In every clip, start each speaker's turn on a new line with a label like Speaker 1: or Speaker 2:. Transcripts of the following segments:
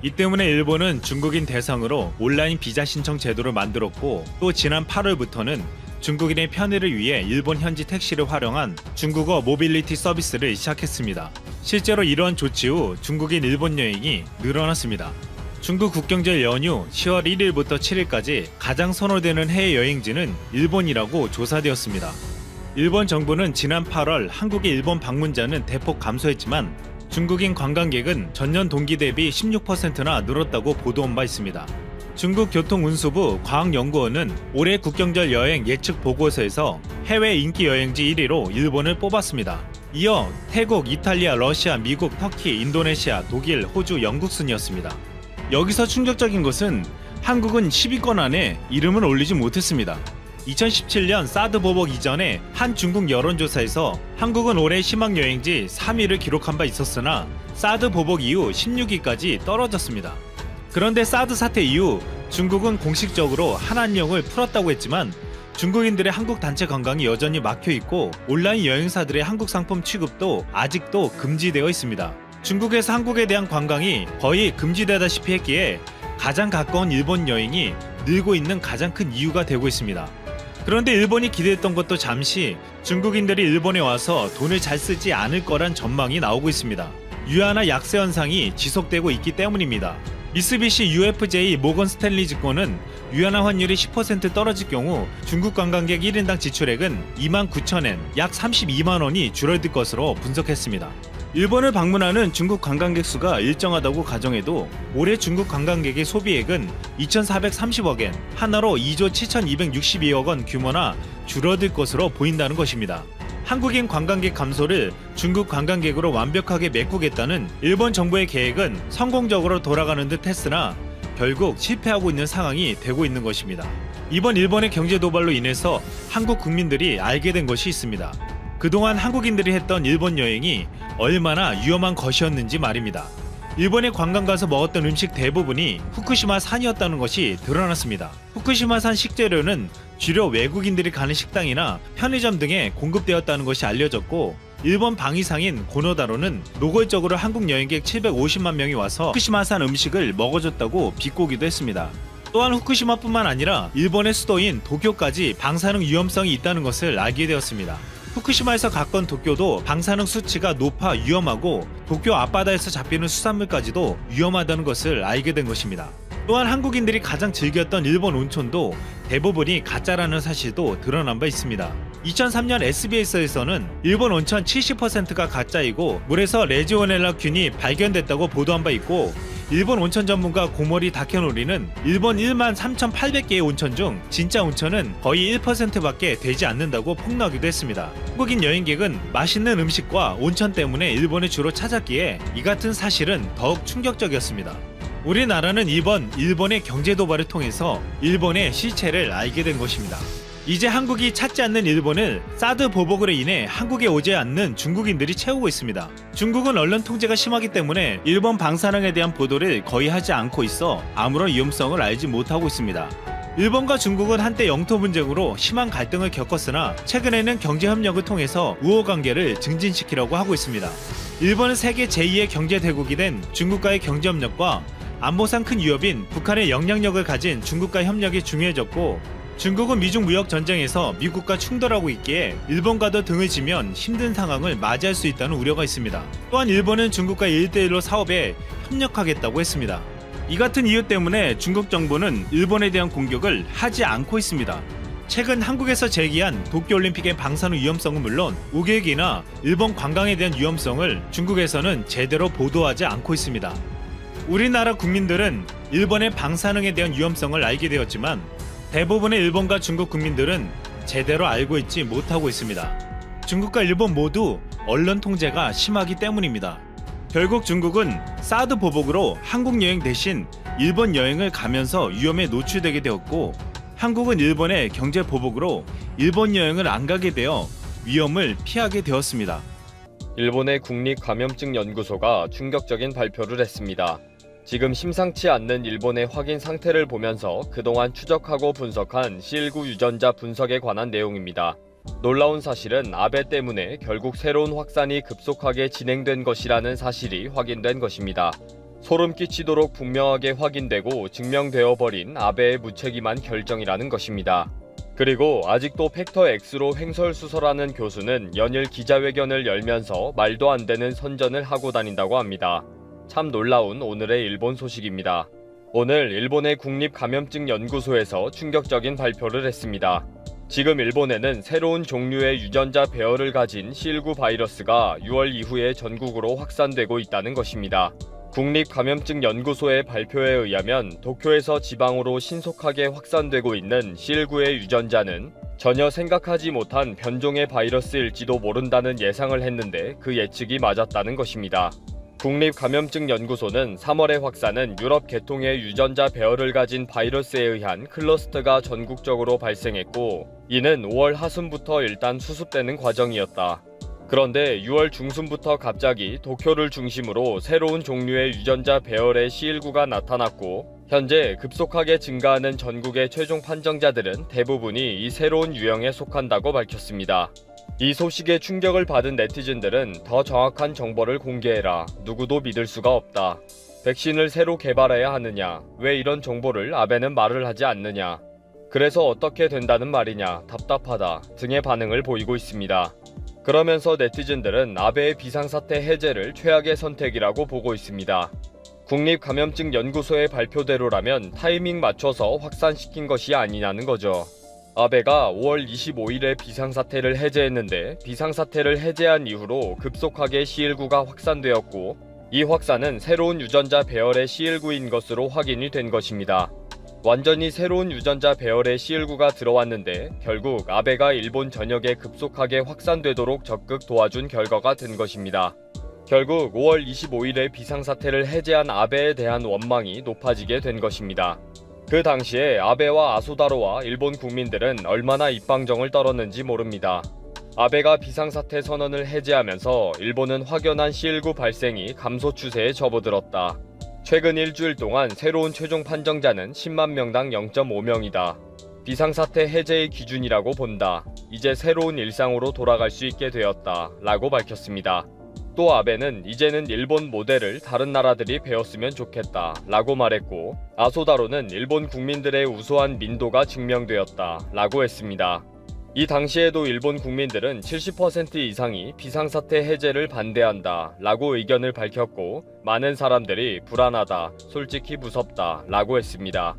Speaker 1: 이 때문에 일본은 중국인 대상으로 온라인 비자 신청 제도를 만들었고, 또 지난 8월부터는 중국인의 편의를 위해 일본 현지 택시를 활용한 중국어 모빌리티 서비스를 시작했습니다. 실제로 이러한 조치 후 중국인 일본 여행이 늘어났습니다. 중국 국경절 연휴 10월 1일부터 7일까지 가장 선호되는 해외 여행지는 일본이라고 조사되었습니다. 일본 정부는 지난 8월 한국의 일본 방문자는 대폭 감소했지만 중국인 관광객은 전년 동기 대비 16%나 늘었다고 보도한 바 있습니다. 중국 교통운수부 과학연구원은 올해 국경절 여행 예측 보고서에서 해외 인기 여행지 1위로 일본을 뽑았습니다. 이어 태국, 이탈리아, 러시아, 미국, 터키, 인도네시아, 독일, 호주, 영국 순이었습니다. 여기서 충격적인 것은 한국은 10위권 안에 이름을 올리지 못했습니다. 2017년 사드 보복 이전에 한 중국 여론조사에서 한국은 올해 희망여행지 3위를 기록한 바 있었으나 사드 보복 이후 16위까지 떨어졌습니다. 그런데 사드 사태 이후 중국은 공식적으로 한한령을 풀었다고 했지만 중국인들의 한국 단체 관광이 여전히 막혀있고 온라인 여행사들의 한국 상품 취급도 아직도 금지되어 있습니다. 중국에서 한국에 대한 관광이 거의 금지되다시피 했기에 가장 가까운 일본 여행이 늘고 있는 가장 큰 이유가 되고 있습니다. 그런데 일본이 기대했던 것도 잠시 중국인들이 일본에 와서 돈을 잘 쓰지 않을 거란 전망이 나오고 있습니다. 유한화 약세 현상이 지속되고 있기 때문입니다. 미쓰비시 UFJ 모건 스탠리 증권은 유한화 환율이 10% 떨어질 경우 중국 관광객 1인당 지출액은 29,000엔, 약 32만원이 줄어들 것으로 분석했습니다. 일본을 방문하는 중국 관광객 수가 일정하다고 가정해도 올해 중국 관광객의 소비액은 2,430억엔, 하나로 2조 7,262억 원 규모나 줄어들 것으로 보인다는 것입니다. 한국인 관광객 감소를 중국 관광객으로 완벽하게 메꾸겠다는 일본 정부의 계획은 성공적으로 돌아가는 듯 했으나 결국 실패하고 있는 상황이 되고 있는 것입니다. 이번 일본의 경제 도발로 인해서 한국 국민들이 알게 된 것이 있습니다. 그동안 한국인들이 했던 일본 여행이 얼마나 위험한 것이었는지 말입니다. 일본에 관광 가서 먹었던 음식 대부분이 후쿠시마산이었다는 것이 드러났습니다. 후쿠시마산 식재료는 주로 외국인들이 가는 식당이나 편의점 등에 공급되었다는 것이 알려졌고, 일본 방위상인 고노다로는 노골적으로 한국 여행객 750만 명이 와서 후쿠시마산 음식을 먹어줬다고 비꼬기도 했습니다. 또한 후쿠시마뿐만 아니라 일본의 수도인 도쿄까지 방사능 위험성이 있다는 것을 알게 되었습니다. 후쿠시마에서 가까운 도쿄도 방사능 수치가 높아 위험하고 도쿄 앞바다에서 잡히는 수산물까지도 위험하다는 것을 알게 된 것입니다. 또한 한국인들이 가장 즐겼던 일본 온천도 대부분이 가짜라는 사실도 드러난 바 있습니다. 2003년 SBS에서는 일본 온천 70%가 가짜이고 물에서 레지오넬라균이 발견됐다고 보도한 바 있고, 일본 온천 전문가 고모리 다케노리는 일본 13,800개의 온천 중 진짜 온천은 거의 1%밖에 되지 않는다고 폭로하기도 했습니다. 한국인 여행객은 맛있는 음식과 온천 때문에 일본을 주로 찾았기에 이 같은 사실은 더욱 충격적이었습니다. 우리나라는 이번 일본의 경제 도발을 통해서 일본의 실체를 알게 된 것입니다. 이제 한국이 찾지 않는 일본을 사드 보복으로 인해 한국에 오지 않는 중국인들이 채우고 있습니다. 중국은 언론 통제가 심하기 때문에 일본 방사능에 대한 보도를 거의 하지 않고 있어 아무런 위험성을 알지 못하고 있습니다. 일본과 중국은 한때 영토 분쟁으로 심한 갈등을 겪었으나 최근에는 경제협력을 통해서 우호관계를 증진시키려고 하고 있습니다. 일본은 세계 제2의 경제대국이 된 중국과의 경제협력과 안보상 큰 위협인 북한의 영향력을 가진 중국과 협력이 중요해졌고, 중국은 미중 무역 전쟁에서 미국과 충돌하고 있기에 일본과도 등을 지면 힘든 상황을 맞이할 수 있다는 우려가 있습니다. 또한 일본은 중국과 1대1로 사업에 협력하겠다고 했습니다. 이 같은 이유 때문에 중국 정부는 일본에 대한 공격을 하지 않고 있습니다. 최근 한국에서 제기한 도쿄올림픽의 방사능 위험성은 물론 우객이나 일본 관광에 대한 위험성을 중국에서는 제대로 보도하지 않고 있습니다. 우리나라 국민들은 일본의 방사능에 대한 위험성을 알게 되었지만 대부분의 일본과 중국 국민들은 제대로 알고 있지 못하고 있습니다. 중국과 일본 모두 언론 통제가 심하기 때문입니다. 결국 중국은 사드 보복으로 한국 여행 대신 일본 여행을 가면서 위험에 노출되게 되었고, 한국은 일본의 경제 보복으로 일본 여행을 안 가게 되어 위험을 피하게 되었습니다.
Speaker 2: 일본의 국립감염증연구소가 충격적인 발표를 했습니다. 지금 심상치 않는 일본의 확인 상태를 보면서 그동안 추적하고 분석한 C19 유전자 분석에 관한 내용입니다. 놀라운 사실은 아베 때문에 결국 새로운 확산이 급속하게 진행된 것이라는 사실이 확인된 것입니다. 소름 끼치도록 분명하게 확인되고 증명되어 버린 아베의 무책임한 결정이라는 것입니다. 그리고 아직도 팩터 X로 횡설수설하는 교수는 연일 기자회견을 열면서 말도 안 되는 선전을 하고 다닌다고 합니다. 참 놀라운 오늘의 일본 소식입니다. 오늘 일본의 국립감염증연구소에서 충격적인 발표를 했습니다. 지금 일본에는 새로운 종류의 유전자 배열을 가진 C19 바이러스가 6월 이후에 전국으로 확산되고 있다는 것입니다. 국립감염증연구소의 발표에 의하면 도쿄에서 지방으로 신속하게 확산되고 있는 C19의 유전자는 전혀 생각하지 못한 변종의 바이러스일지도 모른다는 예상을 했는데 그 예측이 맞았다는 것입니다. 국립감염증연구소는 3월의 확산은 유럽 계통의 유전자 배열을 가진 바이러스에 의한 클러스터가 전국적으로 발생했고 이는 5월 하순부터 일단 수습되는 과정이었다. 그런데 6월 중순부터 갑자기 도쿄를 중심으로 새로운 종류의 유전자 배열의 C19가 나타났고 현재 급속하게 증가하는 전국의 최종 판정자들은 대부분이 이 새로운 유형에 속한다고 밝혔습니다. 이 소식에 충격을 받은 네티즌들은 더 정확한 정보를 공개해라. 누구도 믿을 수가 없다. 백신을 새로 개발해야 하느냐? 왜 이런 정보를 아베는 말을 하지 않느냐? 그래서 어떻게 된다는 말이냐? 답답하다 등의 반응을 보이고 있습니다. 그러면서 네티즌들은 아베의 비상사태 해제를 최악의 선택이라고 보고 있습니다. 국립감염증연구소의 발표대로라면 타이밍 맞춰서 확산시킨 것이 아니냐는 거죠. 아베가 5월 25일에 비상사태를 해제했는데 비상사태를 해제한 이후로 급속하게 C19가 확산되었고 이 확산은 새로운 유전자 배열의 C19인 것으로 확인이 된 것입니다. 완전히 새로운 유전자 배열의 C19가 들어왔는데 결국 아베가 일본 전역에 급속하게 확산되도록 적극 도와준 결과가 된 것입니다. 결국 5월 25일에 비상사태를 해제한 아베에 대한 원망이 높아지게 된 것입니다. 그 당시에 아베와 아소다로와 일본 국민들은 얼마나 입방정을 떨었는지 모릅니다. 아베가 비상사태 선언을 해제하면서 일본은 확연한 C19 발생이 감소 추세에 접어들었다. 최근 일주일 동안 새로운 최종 판정자는 10만 명당 0.5명이다. 비상사태 해제의 기준이라고 본다. 이제 새로운 일상으로 돌아갈 수 있게 되었다. 라고 밝혔습니다. 또 아베는 이제는 일본 모델을 다른 나라들이 배웠으면 좋겠다. 라고 말했고 아소다로는 일본 국민들의 우수한 민도가 증명되었다. 라고 했습니다. 이 당시에도 일본 국민들은 70% 이상이 비상사태 해제를 반대한다 라고 의견을 밝혔고 많은 사람들이 불안하다, 솔직히 무섭다 라고 했습니다.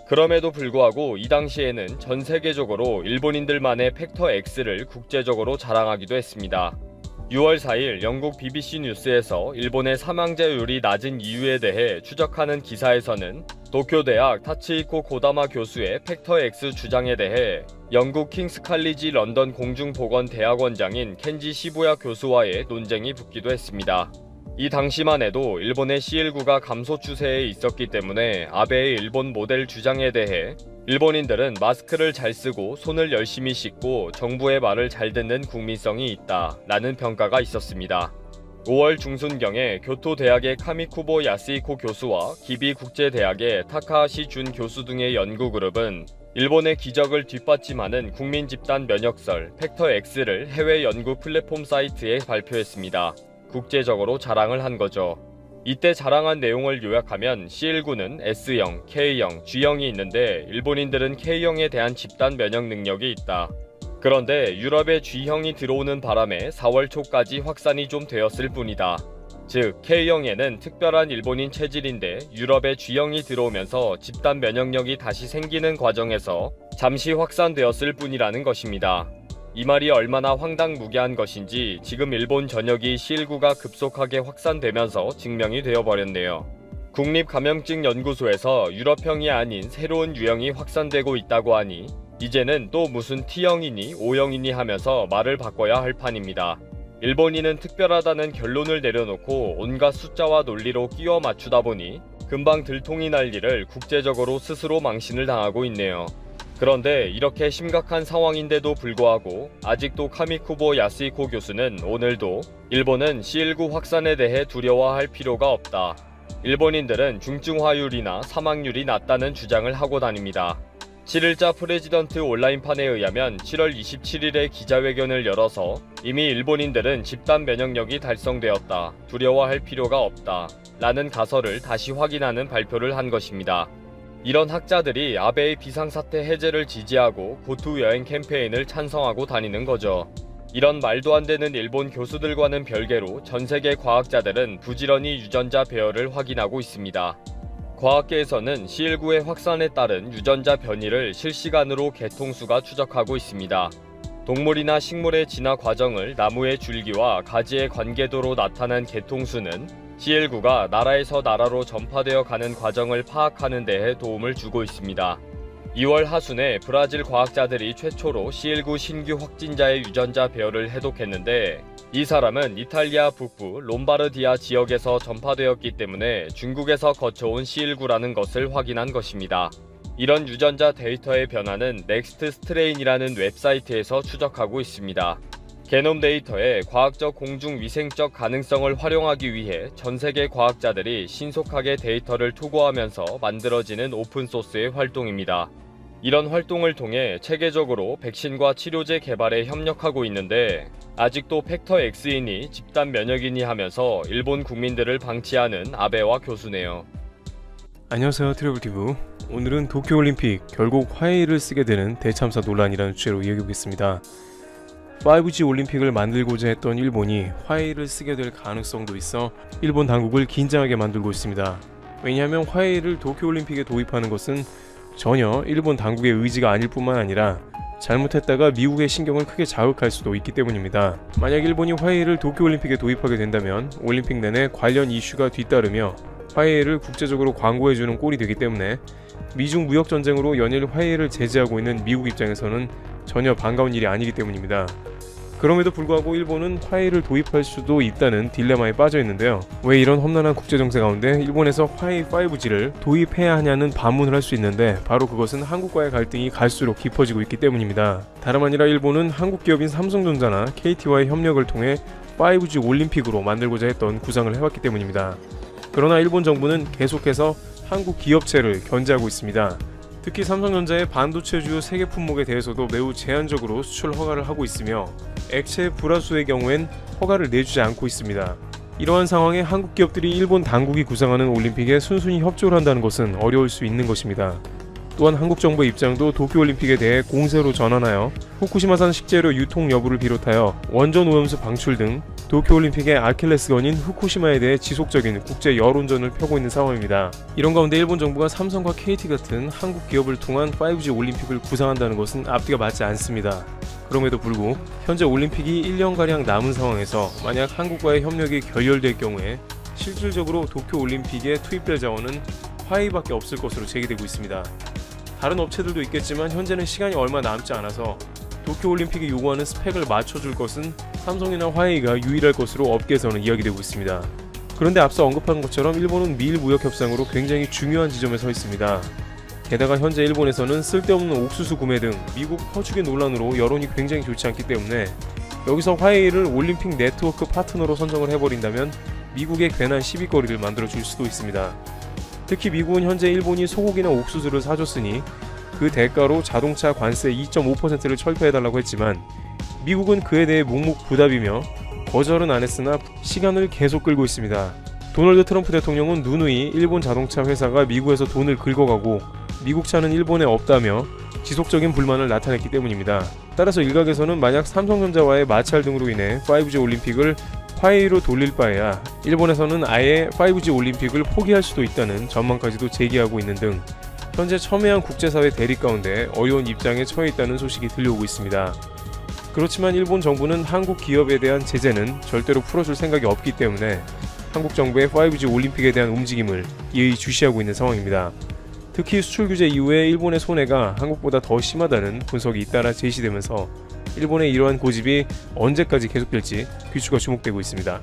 Speaker 2: 그럼에도 불구하고 이 당시에는 전 세계적으로 일본인들만의 팩터 X를 국제적으로 자랑하기도 했습니다. 6월 4일 영국 BBC 뉴스에서 일본의 사망자율이 낮은 이유에 대해 추적하는 기사에서는 도쿄대학 타츠히코 고다마 교수의 팩터 X 주장에 대해 영국 킹스 칼리지 런던 공중보건대학원장인 켄지 시부야 교수와의 논쟁이 붙기도 했습니다. 이 당시만 해도 일본의 C19가 감소 추세에 있었기 때문에 아베의 일본 모델 주장에 대해 일본인들은 마스크를 잘 쓰고 손을 열심히 씻고 정부의 말을 잘 듣는 국민성이 있다 라는 평가가 있었습니다. 5월 중순경에 교토대학의 카미쿠보 야스히코 교수와 기비국제대학의 타카하시 준 교수 등의 연구그룹은 일본의 기적을 뒷받침하는 국민집단 면역설 팩터 X를 해외 연구 플랫폼 사이트에 발표했습니다. 국제적으로 자랑을 한 거죠. 이때 자랑한 내용을 요약하면 C19는 S형, K형, G형이 있는데 일본인들은 K형에 대한 집단 면역 능력이 있다. 그런데 유럽의 G형이 들어오는 바람에 4월 초까지 확산이 좀 되었을 뿐이다. 즉 K형에는 특별한 일본인 체질인데 유럽의 G형이 들어오면서 집단 면역력이 다시 생기는 과정에서 잠시 확산되었을 뿐이라는 것입니다. 이 말이 얼마나 황당무계한 것인지 지금 일본 전역이 C19가 급속하게 확산되면서 증명이 되어버렸네요. 국립감염증연구소에서 유럽형이 아닌 새로운 유형이 확산되고 있다고 하니 이제는 또 무슨 T형이니 O형이니 하면서 말을 바꿔야 할 판입니다. 일본인은 특별하다는 결론을 내려놓고 온갖 숫자와 논리로 끼워 맞추다 보니 금방 들통이 날 일을 국제적으로 스스로 망신을 당하고 있네요. 그런데 이렇게 심각한 상황인데도 불구하고 아직도 카미쿠보 야스히코 교수는 오늘도 일본은 C19 확산에 대해 두려워할 필요가 없다. 일본인들은 중증화율이나 사망률이 낮다는 주장을 하고 다닙니다. 7일자 프레지던트 온라인판에 의하면 7월 27일에 기자회견을 열어서 이미 일본인들은 집단 면역력이 달성되었다. 두려워할 필요가 없다. 라는 가설을 다시 확인하는 발표를 한 것입니다. 이런 학자들이 아베의 비상사태 해제를 지지하고 고투 여행 캠페인을 찬성하고 다니는 거죠. 이런 말도 안 되는 일본 교수들과는 별개로 전 세계 과학자들은 부지런히 유전자 배열을 확인하고 있습니다. 과학계에서는 C19의 확산에 따른 유전자 변이를 실시간으로 개통수가 추적하고 있습니다. 동물이나 식물의 진화 과정을 나무의 줄기와 가지의 관계도로 나타난 개통수는 C19가 나라에서 나라로 전파되어 가는 과정을 파악하는 데에 도움을 주고 있습니다. 2월 하순에 브라질 과학자들이 최초로 C19 신규 확진자의 유전자 배열을 해독했는데 이 사람은 이탈리아 북부 롬바르디아 지역에서 전파되었기 때문에 중국에서 거쳐온 C19라는 것을 확인한 것입니다. 이런 유전자 데이터의 변화는 넥스트 스트레인이라는 웹사이트에서 추적하고 있습니다. 게놈 데이터의 과학적 공중위생적 가능성을 활용하기 위해 전 세계 과학자들이 신속하게 데이터를 투고하면서 만들어지는 오픈소스의 활동입니다. 이런 활동을 통해 체계적으로 백신과 치료제 개발에 협력하고 있는데 아직도 팩터 X이니 집단 면역이니 하면서 일본 국민들을 방치하는 아베와 교수네요.
Speaker 3: 안녕하세요, 트래블티브. 오늘은 도쿄올림픽 결국 화해를 쓰게 되는 대참사 논란이라는 주제로 이야기해보겠습니다. 5G 올림픽을 만들고자 했던 일본이 화해를 쓰게 될 가능성도 있어 일본 당국을 긴장하게 만들고 있습니다. 왜냐하면 화해를 도쿄올림픽에 도입하는 것은 전혀 일본 당국의 의지가 아닐 뿐만 아니라 잘못했다가 미국의 신경을 크게 자극할 수도 있기 때문입니다. 만약 일본이 화해를 도쿄올림픽에 도입하게 된다면 올림픽 내내 관련 이슈가 뒤따르며 화해를 국제적으로 광고해주는 꼴이 되기 때문에 미중 무역전쟁으로 연일 화해를 제재하고 있는 미국 입장에서는 전혀 반가운 일이 아니기 때문입니다. 그럼에도 불구하고 일본은 화해를 도입할 수도 있다는 딜레마에 빠져 있는데요. 왜 이런 험난한 국제정세 가운데 일본에서 화해 5G를 도입해야 하냐는 반문을 할 수 있는데 바로 그것은 한국과의 갈등이 갈수록 깊어지고 있기 때문입니다. 다름 아니라 일본은 한국 기업인 삼성전자나 KT와의 협력을 통해 5G 올림픽으로 만들고자 했던 구상을 해왔기 때문입니다. 그러나 일본 정부는 계속해서 한국 기업체를 견제하고 있습니다. 특히 삼성전자의 반도체 주요 세계 품목에 대해서도 매우 제한적으로 수출 허가를 하고 있으며 액체 불화수의 경우엔 허가를 내주지 않고 있습니다. 이러한 상황에 한국 기업들이 일본 당국이 구상하는 올림픽에 순순히 협조를 한다는 것은 어려울 수 있는 것입니다. 또한 한국 정부의 입장도 도쿄올림픽에 대해 공세로 전환하여 후쿠시마산 식재료 유통 여부를 비롯하여 원전 오염수 방출 등 도쿄올림픽의 아킬레스건인 후쿠시마에 대해 지속적인 국제 여론전을 펴고 있는 상황입니다. 이런 가운데 일본 정부가 삼성과 KT 같은 한국 기업을 통한 5G 올림픽을 구상한다는 것은 앞뒤가 맞지 않습니다. 그럼에도 불구하고 현재 올림픽이 1년가량 남은 상황에서 만약 한국과의 협력이 결렬될 경우에 실질적으로 도쿄올림픽에 투입될 자원은 화웨이밖에 없을 것으로 제기되고 있습니다. 다른 업체들도 있겠지만 현재는 시간이 얼마 남지 않아서 도쿄올림픽이 요구하는 스펙을 맞춰줄 것은 삼성이나 화웨이가 유일할 것으로 업계에서는 이야기되고 있습니다. 그런데 앞서 언급한 것처럼 일본은 미일 무역협상으로 굉장히 중요한 지점에 서 있습니다. 게다가 현재 일본에서는 쓸데없는 옥수수 구매 등 미국 퍼주기 논란으로 여론이 굉장히 좋지 않기 때문에 여기서 화웨이를 올림픽 네트워크 파트너로 선정을 해버린다면 미국의 괜한 시비거리를 만들어줄 수도 있습니다. 특히 미국은 현재 일본이 소고기나 옥수수를 사줬으니 그 대가로 자동차 관세 2.5%를 철폐해달라고 했지만 미국은 그에 대해 묵묵부답이며 거절은 안 했으나 시간을 계속 끌고 있습니다. 도널드 트럼프 대통령은 누누이 일본 자동차 회사가 미국에서 돈을 긁어가고 미국 차는 일본에 없다며 지속적인 불만을 나타냈기 때문입니다. 따라서 일각에서는 만약 삼성전자와의 마찰 등으로 인해 5G 올림픽을 화웨이로 돌릴 바에야 일본에서는 아예 5G 올림픽을 포기할 수도 있다는 전망까지도 제기하고 있는 등 현재 첨예한 국제사회 대립 가운데 어려운 입장에 처해 있다는 소식이 들려오고 있습니다. 그렇지만 일본 정부는 한국 기업에 대한 제재는 절대로 풀어줄 생각이 없기 때문에 한국 정부의 5G 올림픽에 대한 움직임을 예의주시하고 있는 상황입니다. 특히 수출 규제 이후에 일본의 손해가 한국보다 더 심하다는 분석이 잇따라 제시되면서 일본의 이러한 고집이 언제까지 계속될지 귀추가 주목되고 있습니다.